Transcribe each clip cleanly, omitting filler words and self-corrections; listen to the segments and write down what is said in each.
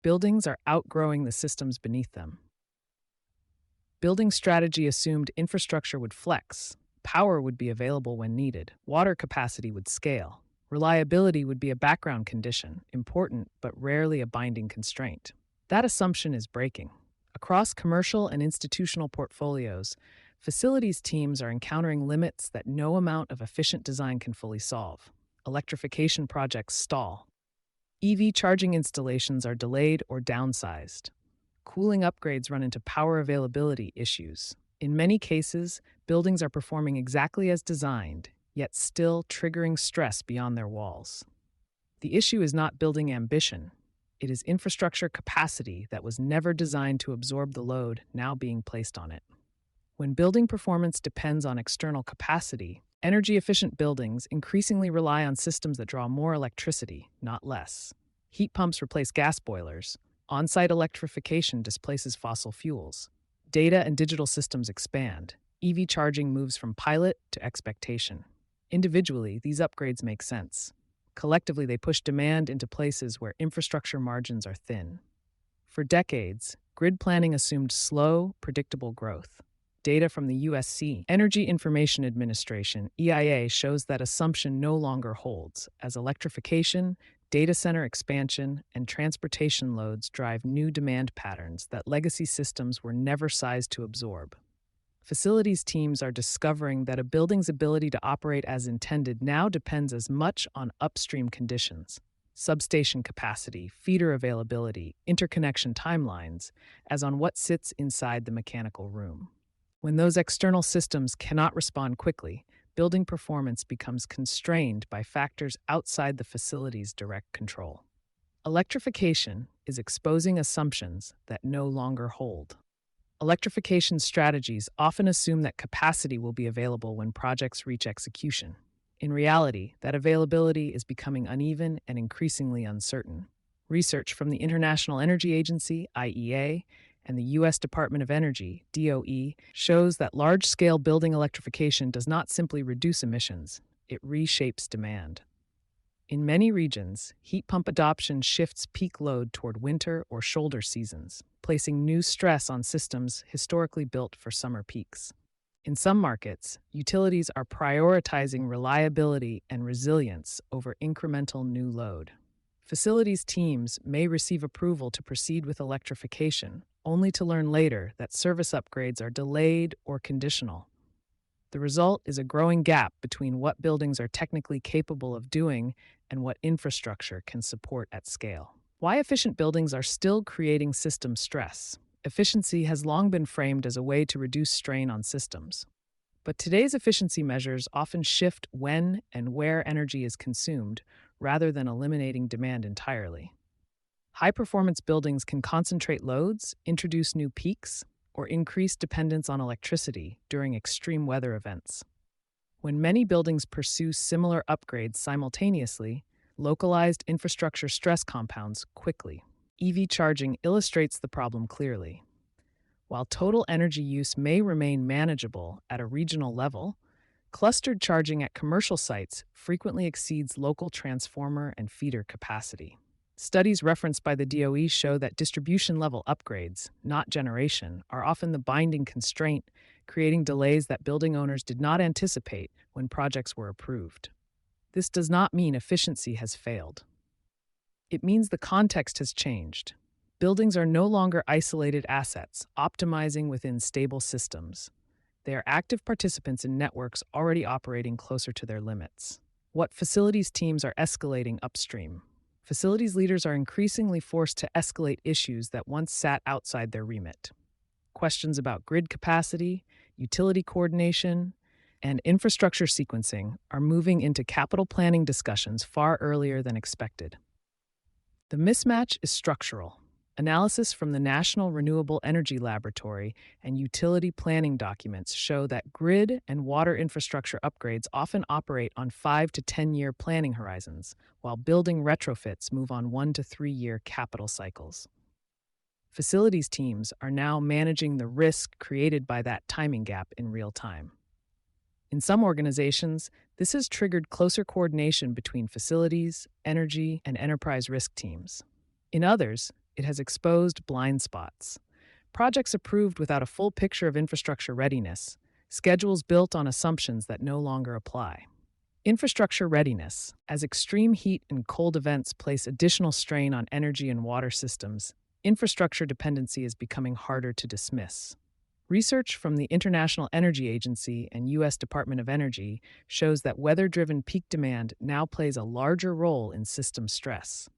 Buildings are outgrowing the systems beneath them. Building strategy assumed infrastructure would flex, power would be available when needed, water capacity would scale, reliability would be a background condition, important but rarely a binding constraint. That assumption is breaking. Across commercial and institutional portfolios, facilities teams are encountering limits that no amount of efficient design can fully solve. Electrification projects stall. EV charging installations are delayed or downsized. Cooling upgrades run into power availability issues. In many cases, buildings are performing exactly as designed, yet still triggering stress beyond their walls. The issue is not building ambition. It is infrastructure capacity that was never designed to absorb the load now being placed on it. When building performance depends on external capacity, energy-efficient buildings increasingly rely on systems that draw more electricity, not less. Heat pumps replace gas boilers. On-site electrification displaces fossil fuels. Data and digital systems expand. EV charging moves from pilot to expectation. Individually, these upgrades make sense. Collectively, they push demand into places where infrastructure margins are thin. For decades, grid planning assumed slow, predictable growth. Data from the USC Energy Information Administration, EIA, shows that assumption no longer holds, as electrification, data center expansion, and transportation loads drive new demand patterns that legacy systems were never sized to absorb. Facilities teams are discovering that a building's ability to operate as intended now depends as much on upstream conditions, substation capacity, feeder availability, interconnection timelines, as on what sits inside the mechanical room. When those external systems cannot respond quickly, building performance becomes constrained by factors outside the facility's direct control. Electrification is exposing assumptions that no longer hold. Electrification strategies often assume that capacity will be available when projects reach execution. In reality, that availability is becoming uneven and increasingly uncertain. Research from the International Energy Agency, IEA, and the U.S. Department of Energy, DOE, shows that large-scale building electrification does not simply reduce emissions, it reshapes demand. In many regions, heat pump adoption shifts peak load toward winter or shoulder seasons, placing new stress on systems historically built for summer peaks. In some markets, utilities are prioritizing reliability and resilience over incremental new load. Facilities teams may receive approval to proceed with electrification, only to learn later that service upgrades are delayed or conditional. The result is a growing gap between what buildings are technically capable of doing and what infrastructure can support at scale. Why efficient buildings are still creating system stress. Efficiency has long been framed as a way to reduce strain on systems. But today's efficiency measures often shift when and where energy is consumed, rather than eliminating demand entirely. High-performance buildings can concentrate loads, introduce new peaks, or increase dependence on electricity during extreme weather events. When many buildings pursue similar upgrades simultaneously, localized infrastructure stress compounds quickly. EV charging illustrates the problem clearly. While total energy use may remain manageable at a regional level, clustered charging at commercial sites frequently exceeds local transformer and feeder capacity. Studies referenced by the DOE show that distribution-level upgrades, not generation, are often the binding constraint, creating delays that building owners did not anticipate when projects were approved. This does not mean efficiency has failed. It means the context has changed. Buildings are no longer isolated assets, optimizing within stable systems. They are active participants in networks already operating closer to their limits. What facilities teams are escalating upstream? Facilities leaders are increasingly forced to escalate issues that once sat outside their remit. Questions about grid capacity, utility coordination, and infrastructure sequencing are moving into capital planning discussions far earlier than expected. The mismatch is structural. Analysis from the National Renewable Energy Laboratory and utility planning documents show that grid and water infrastructure upgrades often operate on 5 to 10-year planning horizons, while building retrofits move on 1 to 3-year capital cycles. Facilities teams are now managing the risk created by that timing gap in real time. In some organizations, this has triggered closer coordination between facilities, energy, and enterprise risk teams. In others, it has exposed blind spots. Projects approved without a full picture of infrastructure readiness, schedules built on assumptions that no longer apply. Infrastructure readiness, as extreme heat and cold events place additional strain on energy and water systems, infrastructure dependency is becoming harder to dismiss. Research from the International Energy Agency and U.S. Department of Energy shows that weather-driven peak demand now plays a larger role in system stress.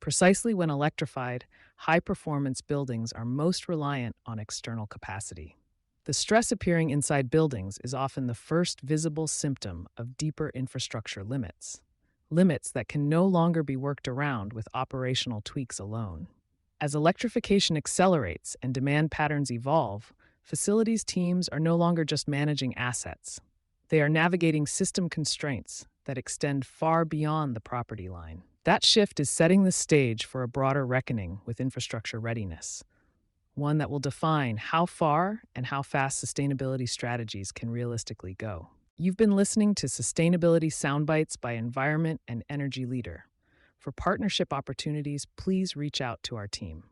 Precisely when electrified, high-performance buildings are most reliant on external capacity. The stress appearing inside buildings is often the first visible symptom of deeper infrastructure limits that can no longer be worked around with operational tweaks alone. As electrification accelerates and demand patterns evolve, facilities teams are no longer just managing assets. They are navigating system constraints that extend far beyond the property line. That shift is setting the stage for a broader reckoning with infrastructure readiness, one that will define how far and how fast sustainability strategies can realistically go. You've been listening to Sustainability Soundbites by Environment and Energy Leader. For partnership opportunities, please reach out to our team.